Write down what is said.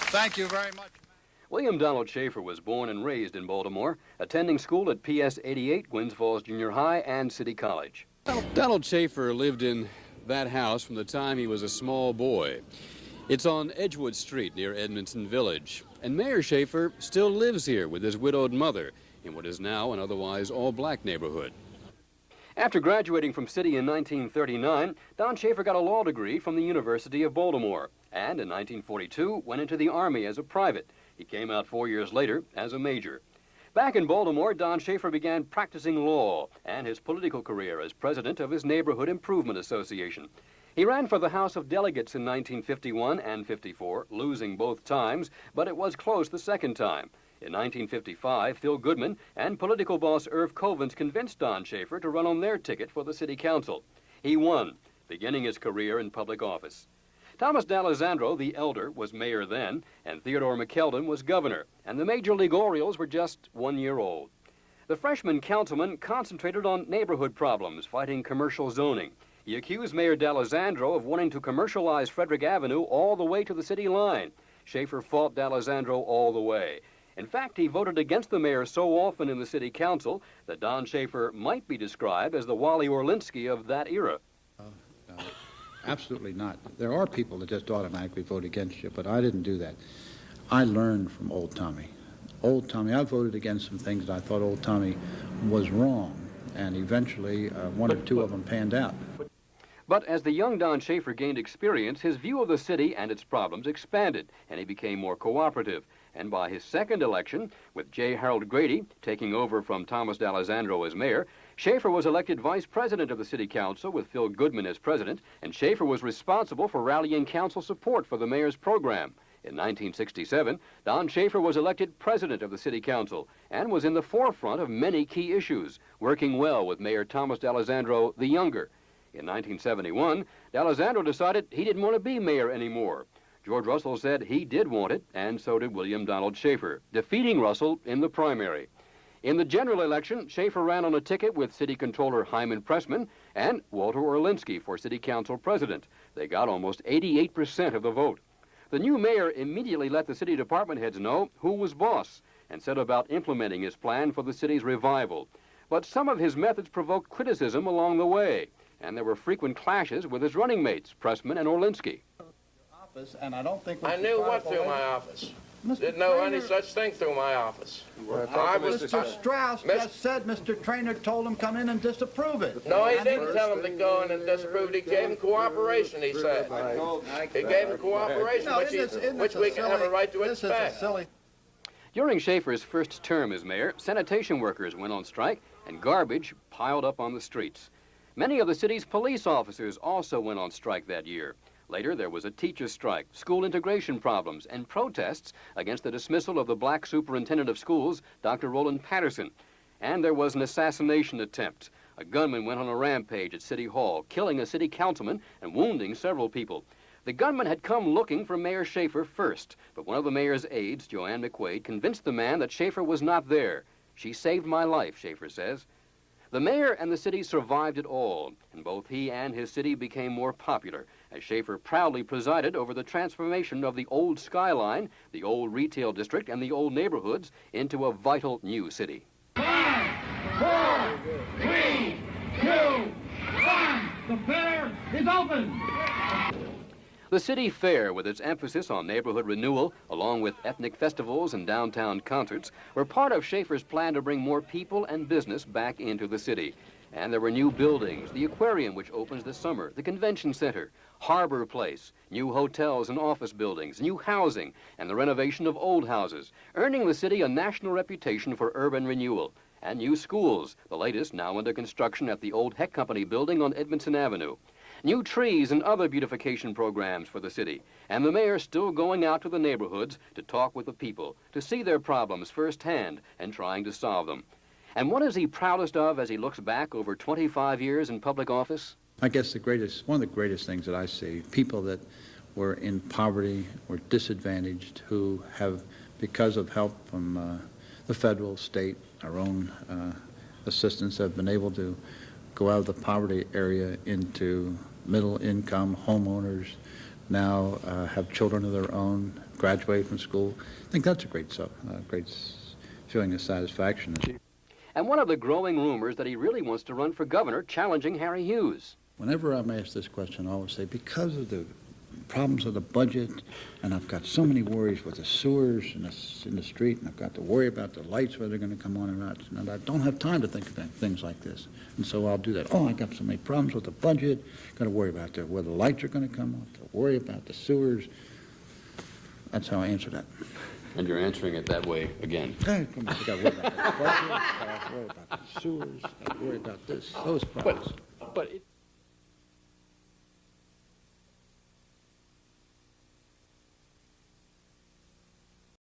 Thank you very much. William Donald Schaefer was born and raised in Baltimore, attending school at PS 88, Gwynns Falls Junior High, and City College. Donald Schaefer lived in that house from the time he was a small boy. It's on Edgewood Street near Edmondson Village, and Mayor Schaefer still lives here with his widowed mother in what is now an otherwise all-black neighborhood. After graduating from City in 1939, Don Schaefer got a law degree from the University of Baltimore, and in 1942 went into the Army as a private. He came out 4 years later as a major. Back in Baltimore, Don Schaefer began practicing law and his political career as president of his Neighborhood Improvement Association. He ran for the House of Delegates in 1951 and 54, losing both times, but it was close the second time. In 1955, Phil Goodman and political boss Irv Covens convinced Don Schaefer to run on their ticket for the city council. He won, beginning his career in public office. Thomas D'Alessandro, the elder, was mayor then, and Theodore McKeldin was governor, and the Major League Orioles were just 1 year old. The freshman councilman concentrated on neighborhood problems, fighting commercial zoning. He accused Mayor D'Alessandro of wanting to commercialize Frederick Avenue all the way to the city line. Schaefer fought D'Alessandro all the way. In fact, he voted against the mayor so often in the city council that Don Schaefer might be described as the Wally Orlinsky of that era. No, absolutely not. There are people that just automatically vote against you, but I didn't do that. I learned from old Tommy. Old Tommy, I voted against some things that I thought old Tommy was wrong, and eventually one or two of them panned out. But as the young Don Schaefer gained experience, his view of the city and its problems expanded, and he became more cooperative. And by his second election, with J. Harold Grady taking over from Thomas D'Alessandro as mayor, Schaefer was elected vice president of the city council with Phil Goodman as president, and Schaefer was responsible for rallying council support for the mayor's program. In 1967, Don Schaefer was elected president of the city council and was in the forefront of many key issues, working well with Mayor Thomas D'Alessandro the younger. In 1971, D'Alessandro decided he didn't want to be mayor anymore. George Russell said he did want it, and so did William Donald Schaefer, defeating Russell in the primary. In the general election, Schaefer ran on a ticket with City Controller Hyman Pressman and Walter Orlinsky for City Council President. They got almost 88% of the vote. The new mayor immediately let the city department heads know who was boss and set about implementing his plan for the city's revival. But some of his methods provoked criticism along the way, and there were frequent clashes with his running mates, Pressman and Orlinsky. And I don't think I knew what through my office. Didn't know any such thing through my office. Mr. Strauss just said Mr. Traynor told him come in and disapprove it. No, he didn't tell him to go in and disapprove it. He gave him cooperation, he said. He gave him cooperation, which we can have a right to expect. During Schaefer's first term as mayor, sanitation workers went on strike and garbage piled up on the streets. Many of the city's police officers also went on strike that year. Later, there was a teacher strike, school integration problems, and protests against the dismissal of the black superintendent of schools, Dr. Roland Patterson. And there was an assassination attempt. A gunman went on a rampage at City Hall, killing a city councilman and wounding several people. The gunman had come looking for Mayor Schaefer first, but one of the mayor's aides, Joanne McQuaid, convinced the man that Schaefer was not there. She saved my life, Schaefer says. The mayor and the city survived it all, and both he and his city became more popular, as Schaefer proudly presided over the transformation of the old skyline, the old retail district, and the old neighborhoods into a vital new city. 5, 4, 3, 2, 1. The fair is open. The city fair, with its emphasis on neighborhood renewal, along with ethnic festivals and downtown concerts, were part of Schaefer's plan to bring more people and business back into the city. And there were new buildings, the aquarium, which opens this summer, the convention center, Harbor Place, new hotels and office buildings, new housing, and the renovation of old houses, earning the city a national reputation for urban renewal. And new schools, the latest now under construction at the old Heck Company building on Edmondson Avenue. New trees and other beautification programs for the city, and the mayor still going out to the neighborhoods to talk with the people, to see their problems firsthand and trying to solve them. And what is he proudest of as he looks back over 25 years in public office? I guess one of the greatest things that I see, people that were in poverty, were disadvantaged, who have, because of help from the federal, state, our own assistance, have been able to go out of the poverty area into middle income homeowners, now have children of their own, graduate from school. I think that's a great feeling of satisfaction. And one of the growing rumors that he really wants to run for governor, challenging Harry Hughes. Whenever I'm asked this question, I always say, because of the problems of the budget, and I've got so many worries with the sewers in the street, and I've got to worry about the lights, whether they're going to come on or not, and I don't have time to think about things like this. And so I'll do that. Oh, I got so many problems with the budget, got to worry about whether the lights are going to come on, to worry about the sewers. That's how I answer that. And you're answering it that way again. Hey, come on, I got to worry about the budget, I got to worry about the sewers, I got to worry about this, those problems. But